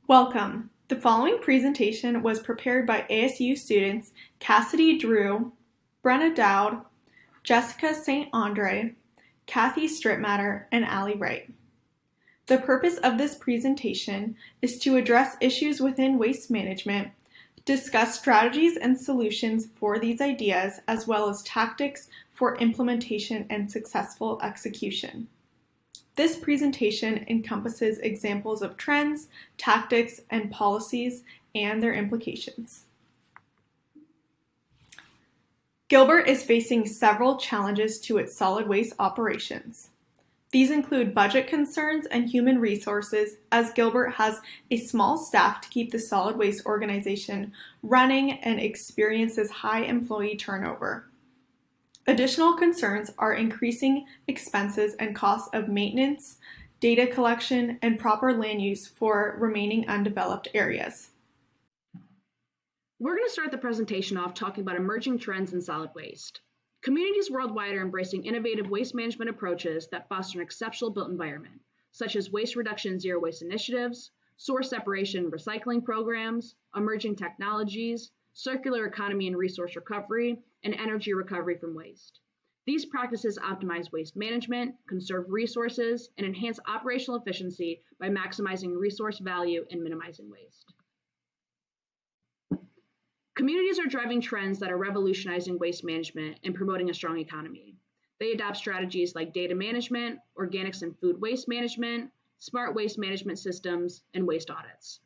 Welcome. The following presentation was prepared by ASU students Cassidy Drew, Brenna Dowd, Jessica St. Andre, Kathy Strittmatter, and Allie Wright. The purpose of this presentation is to address issues within waste management, discuss strategies and solutions for these ideas, as well as tactics for implementation and successful execution. This presentation encompasses examples of trends, tactics, and policies and their implications. Gilbert is facing several challenges to its solid waste operations. These include budget concerns and human resources, as Gilbert has a small staff to keep the solid waste organization running and experiences high employee turnover. Additional concerns are increasing expenses and costs of maintenance, data collection, and proper land use for remaining undeveloped areas. We're going to start the presentation off talking about emerging trends in solid waste. Communities worldwide are embracing innovative waste management approaches that foster an exceptional built environment, such as waste reduction and zero waste initiatives, source separation and recycling programs, emerging technologies, circular economy and resource recovery, and energy recovery from waste. These practices optimize waste management, conserve resources, and enhance operational efficiency by maximizing resource value and minimizing waste. Communities are driving trends that are revolutionizing waste management and promoting a strong economy. They adopt strategies like data management, organics and food waste management, smart waste management systems, and waste audits.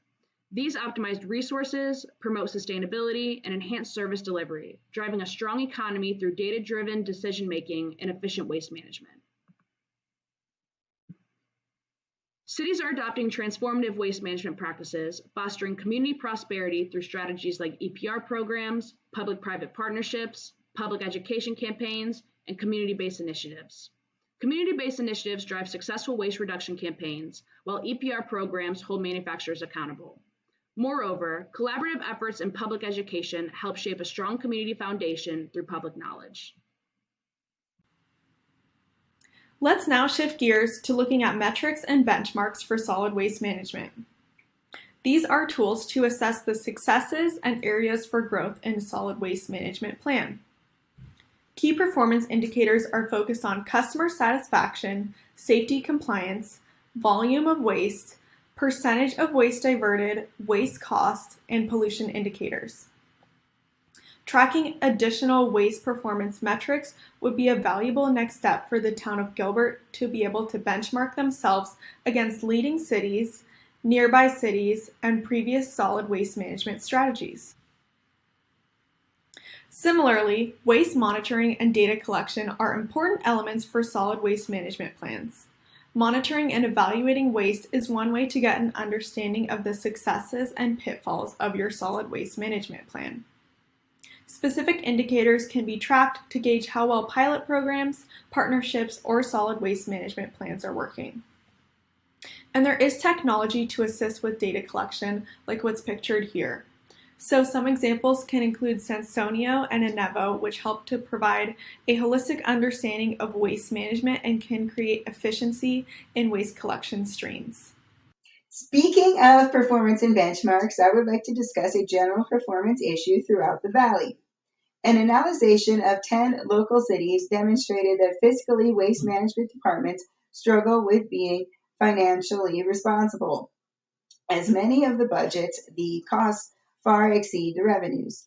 These optimized resources promote sustainability and enhance service delivery, driving a strong economy through data-driven decision-making and efficient waste management. Cities are adopting transformative waste management practices, fostering community prosperity through strategies like EPR programs, public-private partnerships, public education campaigns, and community-based initiatives. Community-based initiatives drive successful waste reduction campaigns, while EPR programs hold manufacturers accountable. Moreover, collaborative efforts in public education help shape a strong community foundation through public knowledge. Let's now shift gears to looking at metrics and benchmarks for solid waste management. These are tools to assess the successes and areas for growth in a solid waste management plan. Key performance indicators are focused on customer satisfaction, safety compliance, volume of waste, percentage of waste diverted, waste cost, and pollution indicators. Tracking additional waste performance metrics would be a valuable next step for the Town of Gilbert to be able to benchmark themselves against leading cities, nearby cities, and previous solid waste management strategies. Similarly, waste monitoring and data collection are important elements for solid waste management plans. Monitoring and evaluating waste is one way to get an understanding of the successes and pitfalls of your solid waste management plan. Specific indicators can be tracked to gauge how well pilot programs, partnerships, or solid waste management plans are working. And there is technology to assist with data collection, like what's pictured here. So some examples can include Sansonio and Inevo, which help to provide a holistic understanding of waste management and can create efficiency in waste collection streams. Speaking of performance and benchmarks, I would like to discuss a general performance issue throughout the Valley. An analysis of 10 local cities demonstrated that fiscally waste management departments struggle with being financially responsible. As many of the budgets, the costs far exceed the revenues.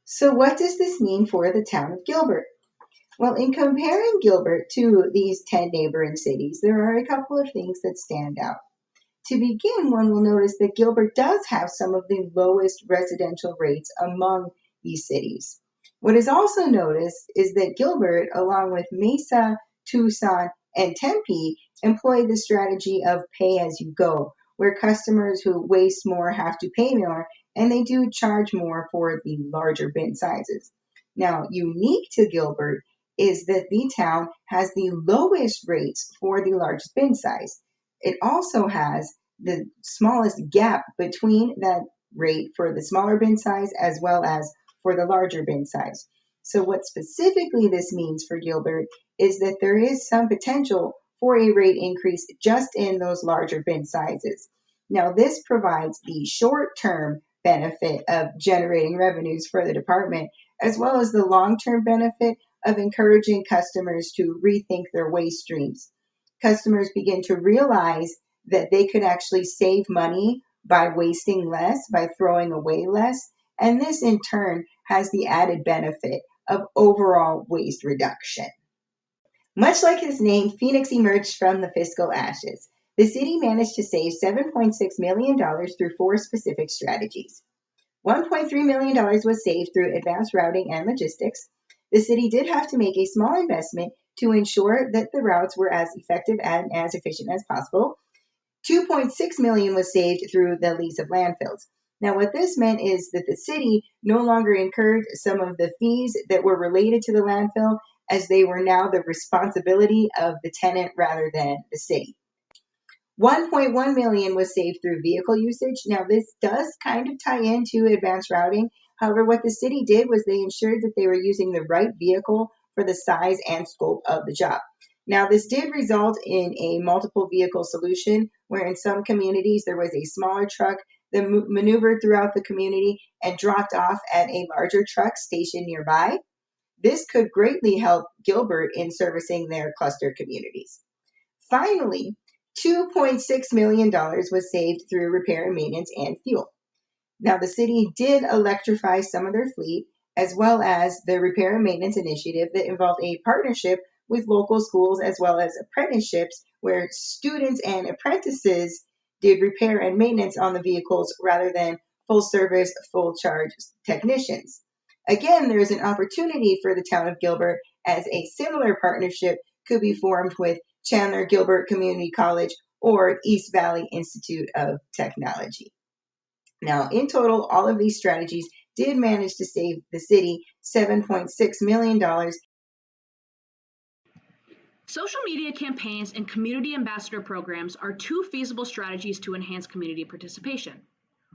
So what does this mean for the Town of Gilbert? Well, in comparing Gilbert to these 10 neighboring cities, there are a couple of things that stand out. To begin, one will notice that Gilbert does have some of the lowest residential rates among these cities. What is also noticed is that Gilbert, along with Mesa, Tucson, and Tempe, employ the strategy of pay as you go, where customers who waste more have to pay more, and they do charge more for the larger bin sizes. Now, unique to Gilbert is that the town has the lowest rates for the largest bin size. It also has the smallest gap between that rate for the smaller bin size as well as for the larger bin size. So what specifically this means for Gilbert is that there is some potential for a rate increase just in those larger bin sizes. Now, this provides the short-term benefit of generating revenues for the department, as well as the long-term benefit of encouraging customers to rethink their waste streams. Customers begin to realize that they could actually save money by wasting less, by throwing away less, and this in turn has the added benefit of overall waste reduction. Much like its name, Phoenix emerged from the fiscal ashes. The city managed to save $7.6 million through 4 specific strategies. $1.3 million was saved through advanced routing and logistics. The city did have to make a small investment to ensure that the routes were as effective and as efficient as possible. $2.6 million was saved through the lease of landfills. Now, what this meant is that the city no longer incurred some of the fees that were related to the landfill, as they were now the responsibility of the tenant rather than the city. $1.1 million was saved through vehicle usage. Now, this does kind of tie into advanced routing. However, what the city did was they ensured that they were using the right vehicle for the size and scope of the job. Now, this did result in a multiple vehicle solution, where in some communities there was a smaller truck that maneuvered throughout the community and dropped off at a larger truck stationed nearby. This could greatly help Gilbert in servicing their cluster communities. Finally, $2.6 million was saved through repair and maintenance and fuel. Now, the city did electrify some of their fleet, as well as the repair and maintenance initiative that involved a partnership with local schools, as well as apprenticeships, where students and apprentices did repair and maintenance on the vehicles rather than full service, full charge technicians. Again, there is an opportunity for the town of Gilbert, as a similar partnership could be formed with Chandler Gilbert Community College or East Valley Institute of Technology. Now, in total, all of these strategies did manage to save the city $7.6 million. Social media campaigns and community ambassador programs are 2 feasible strategies to enhance community participation.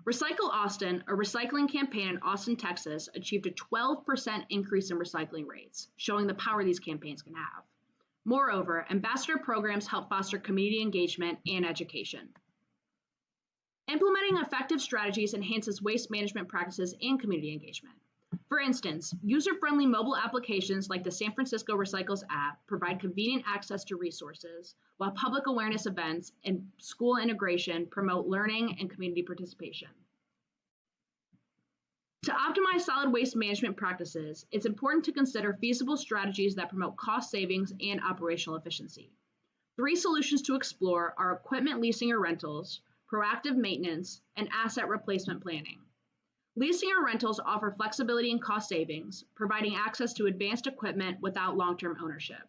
Recycle Austin, a recycling campaign in Austin, Texas, achieved a 12% increase in recycling rates, showing the power these campaigns can have. Moreover, ambassador programs help foster community engagement and education. Implementing effective strategies enhances waste management practices and community engagement. For instance, user-friendly mobile applications like the San Francisco Recycles app provide convenient access to resources, while public awareness events and school integration promote learning and community participation. To optimize solid waste management practices, it's important to consider feasible strategies that promote cost savings and operational efficiency. 3 solutions to explore are equipment leasing or rentals, proactive maintenance, and asset replacement planning. Leasing or rentals offer flexibility and cost savings, providing access to advanced equipment without long-term ownership.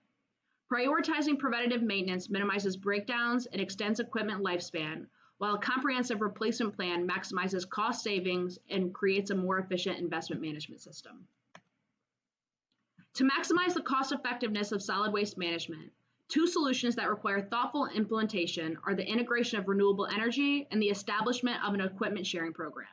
Prioritizing preventative maintenance minimizes breakdowns and extends equipment lifespan, while a comprehensive replacement plan maximizes cost savings and creates a more efficient investment management system. To maximize the cost effectiveness of solid waste management, 2 solutions that require thoughtful implementation are the integration of renewable energy and the establishment of an equipment sharing program.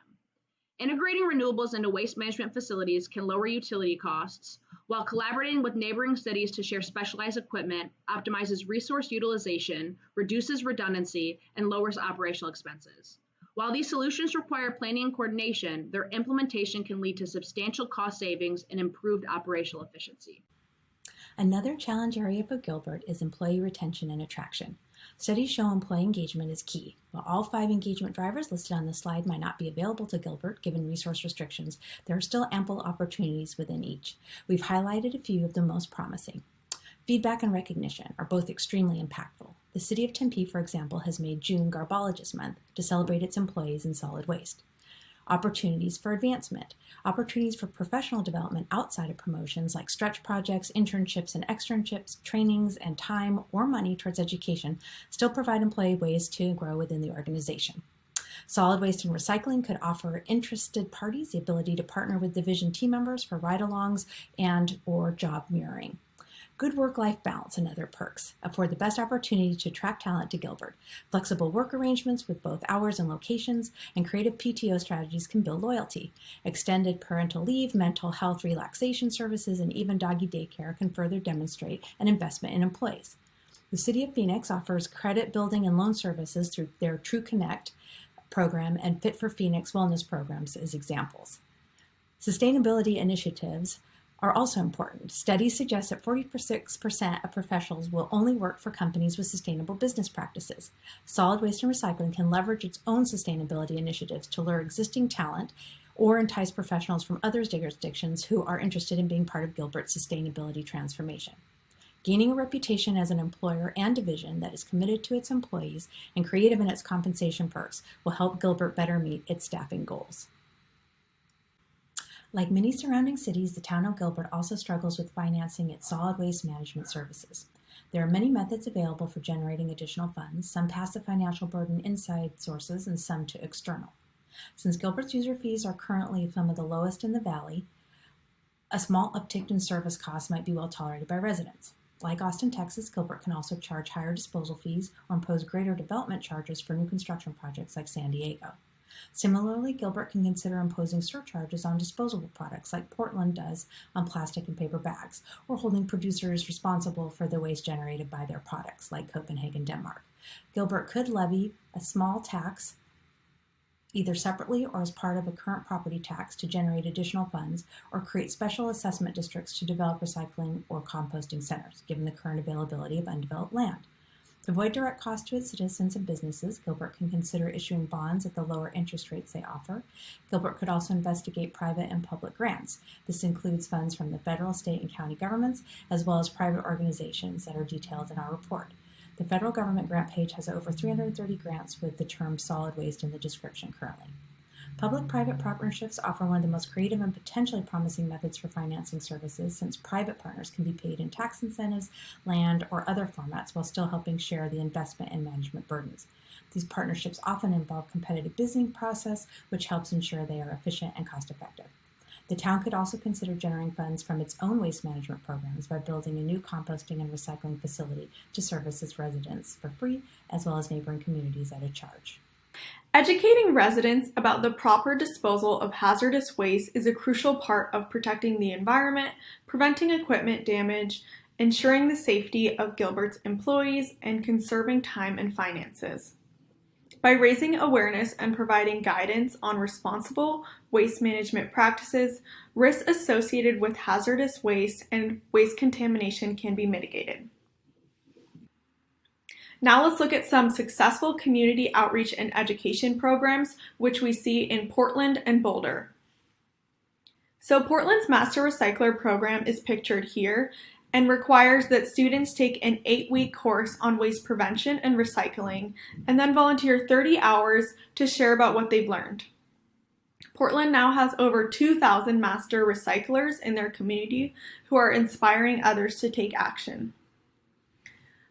Integrating renewables into waste management facilities can lower utility costs, while collaborating with neighboring cities to share specialized equipment optimizes resource utilization, reduces redundancy, and lowers operational expenses. While these solutions require planning and coordination, their implementation can lead to substantial cost savings and improved operational efficiency. Another challenge area for Gilbert is employee retention and attraction. Studies show employee engagement is key. While all 5 engagement drivers listed on the slide might not be available to Gilbert given resource restrictions, there are still ample opportunities within each. We've highlighted a few of the most promising. Feedback and recognition are both extremely impactful. The City of Tempe, for example, has made June Garbologist Month to celebrate its employees in solid waste. Opportunities for advancement, opportunities for professional development outside of promotions like stretch projects, internships and externships, trainings, and time or money towards education still provide employee ways to grow within the organization. Solid waste and recycling could offer interested parties the ability to partner with division team members for ride-alongs and or job mirroring. Good work-life balance and other perks afford the best opportunity to attract talent to Gilbert. Flexible work arrangements with both hours and locations and creative PTO strategies can build loyalty. Extended parental leave, mental health relaxation services, and even doggy daycare can further demonstrate an investment in employees. The City of Phoenix offers credit building and loan services through their True Connect program and Fit for Phoenix wellness programs as examples. Sustainability initiatives are also important. Studies suggest that 46% of professionals will only work for companies with sustainable business practices. Solid waste and recycling can leverage its own sustainability initiatives to lure existing talent or entice professionals from other jurisdictions who are interested in being part of Gilbert's sustainability transformation. Gaining a reputation as an employer and division that is committed to its employees and creative in its compensation perks will help Gilbert better meet its staffing goals. Like many surrounding cities, the town of Gilbert also struggles with financing its solid waste management services. There are many methods available for generating additional funds, some pass the financial burden inside sources and some to external. Since Gilbert's user fees are currently some of the lowest in the valley, a small uptick in service costs might be well tolerated by residents. Like Austin, Texas, Gilbert can also charge higher disposal fees or impose greater development charges for new construction projects like San Diego. Similarly, Gilbert can consider imposing surcharges on disposable products like Portland does on plastic and paper bags, or holding producers responsible for the waste generated by their products like Copenhagen, Denmark. Gilbert could levy a small tax either separately or as part of a current property tax to generate additional funds, or create special assessment districts to develop recycling or composting centers, given the current availability of undeveloped land. To avoid direct costs to its citizens and businesses, Gilbert can consider issuing bonds at the lower interest rates they offer. Gilbert could also investigate private and public grants. This includes funds from the federal, state, and county governments, as well as private organizations that are detailed in our report. The federal government grant page has over 330 grants with the term solid waste in the description currently. Public-private partnerships offer one of the most creative and potentially promising methods for financing services, since private partners can be paid in tax incentives, land, or other formats while still helping share the investment and management burdens. These partnerships often involve competitive bidding process, which helps ensure they are efficient and cost-effective. The town could also consider generating funds from its own waste management programs by building a new composting and recycling facility to service its residents for free, as well as neighboring communities at a charge. Educating residents about the proper disposal of hazardous waste is a crucial part of protecting the environment, preventing equipment damage, ensuring the safety of Gilbert's employees, and conserving time and finances. By raising awareness and providing guidance on responsible waste management practices, risks associated with hazardous waste and waste contamination can be mitigated. Now let's look at some successful community outreach and education programs, which we see in Portland and Boulder. So Portland's Master Recycler program is pictured here and requires that students take an 8-week course on waste prevention and recycling, and then volunteer 30 hours to share about what they've learned. Portland now has over 2,000 master recyclers in their community who are inspiring others to take action.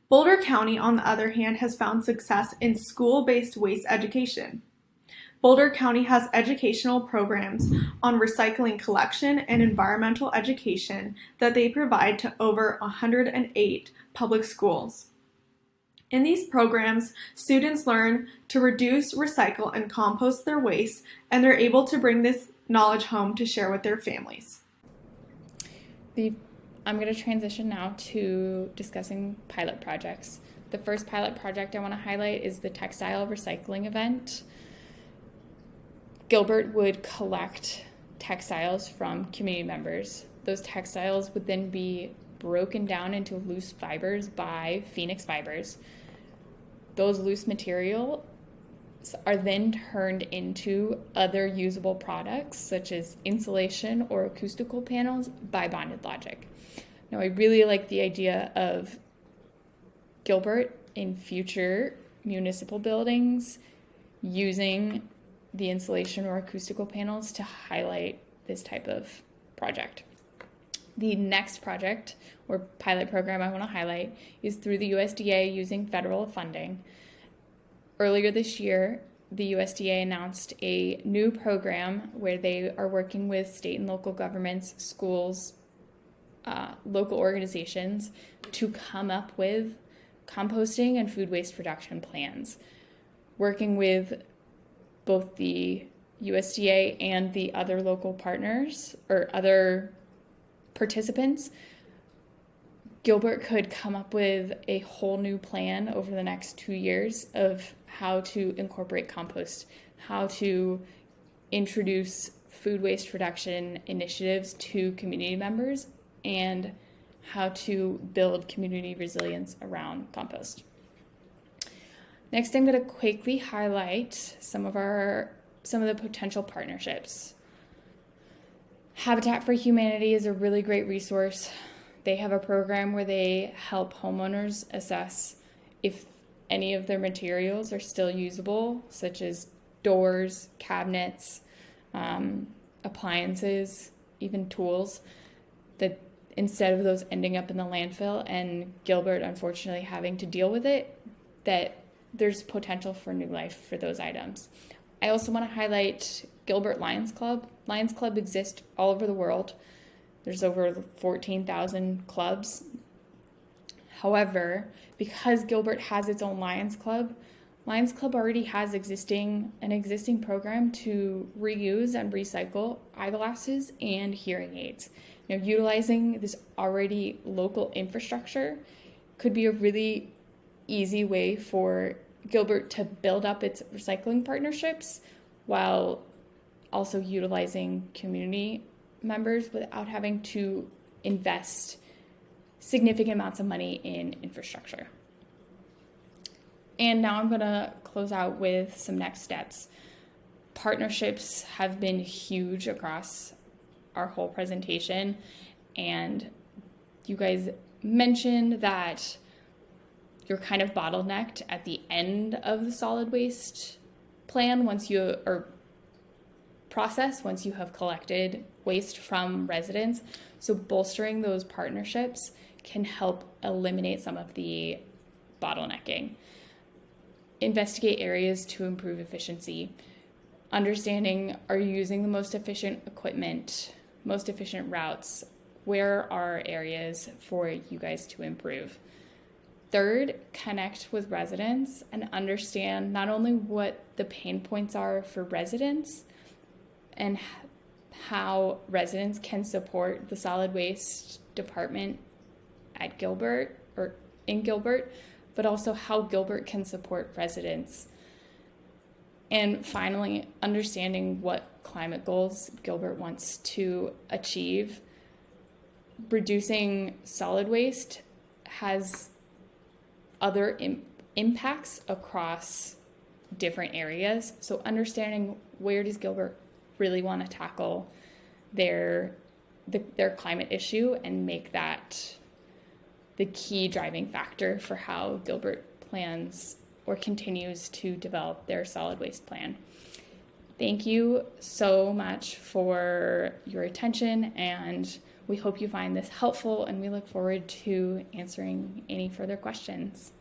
Boulder County, on the other hand, has found success in school-based waste education. Boulder County has educational programs on recycling collection and environmental education that they provide to over 108 public schools. In these programs, students learn to reduce, recycle, and compost their waste, and they're able to bring this knowledge home to share with their families. I'm going to transition now to discussing pilot projects. The first pilot project I want to highlight is the textile recycling event. Gilbert would collect textiles from community members. Those textiles would then be broken down into loose fibers by Phoenix Fibers. Those loose materials are then turned into other usable products, such as insulation or acoustical panels, by Bonded Logic. Now, I really like the idea of Gilbert in future municipal buildings using the insulation or acoustical panels to highlight this type of project. The next project or pilot program I want to highlight is through the USDA using federal funding. Earlier this year, the USDA announced a new program where they are working with state and local governments, schools, local organizations to come up with composting and food waste reduction plans, working with both the USDA and the other local partners or other participants. Gilbert could come up with a whole new plan over the next 2 years of how to incorporate compost, how to introduce food waste reduction initiatives to community members, and how to build community resilience around compost. Next, I'm going to quickly highlight some of the potential partnerships. Habitat for Humanity is a really great resource. They have a program where they help homeowners assess if any of their materials are still usable, such as doors, cabinets, appliances, even tools, that instead of those ending up in the landfill and Gilbert unfortunately having to deal with it, that there's potential for new life for those items. I also want to highlight Gilbert Lions Club. Lions Club exists all over the world. There's over 14,000 clubs. However, because Gilbert has its own Lions Club already has an existing program to reuse and recycle eyeglasses and hearing aids. Utilizing this already local infrastructure could be a really easy way for Gilbert to build up its recycling partnerships while also utilizing community members without having to invest significant amounts of money in infrastructure. And now I'm going to close out with some next steps. Partnerships have been huge across our whole presentation, and you guys mentioned that you're kind of bottlenecked at the end of the solid waste plan once you have collected waste from residents. So bolstering those partnerships can help eliminate some of the bottlenecking. Investigate areas to improve efficiency. Understanding, are you using the most efficient equipment, most efficient routes? Where are areas for you guys to improve? Third, connect with residents and understand not only what the pain points are for residents and how residents can support the solid waste department at Gilbert or in Gilbert, but also how Gilbert can support residents. And finally, understanding what climate goals Gilbert wants to achieve. Reducing solid waste has other impacts across different areas. So understanding where does Gilbert really want to tackle their climate issue and make that the key driving factor for how Gilbert plans or continues to develop their solid waste plan. Thank you so much for your attention, and we hope you find this helpful, and we look forward to answering any further questions.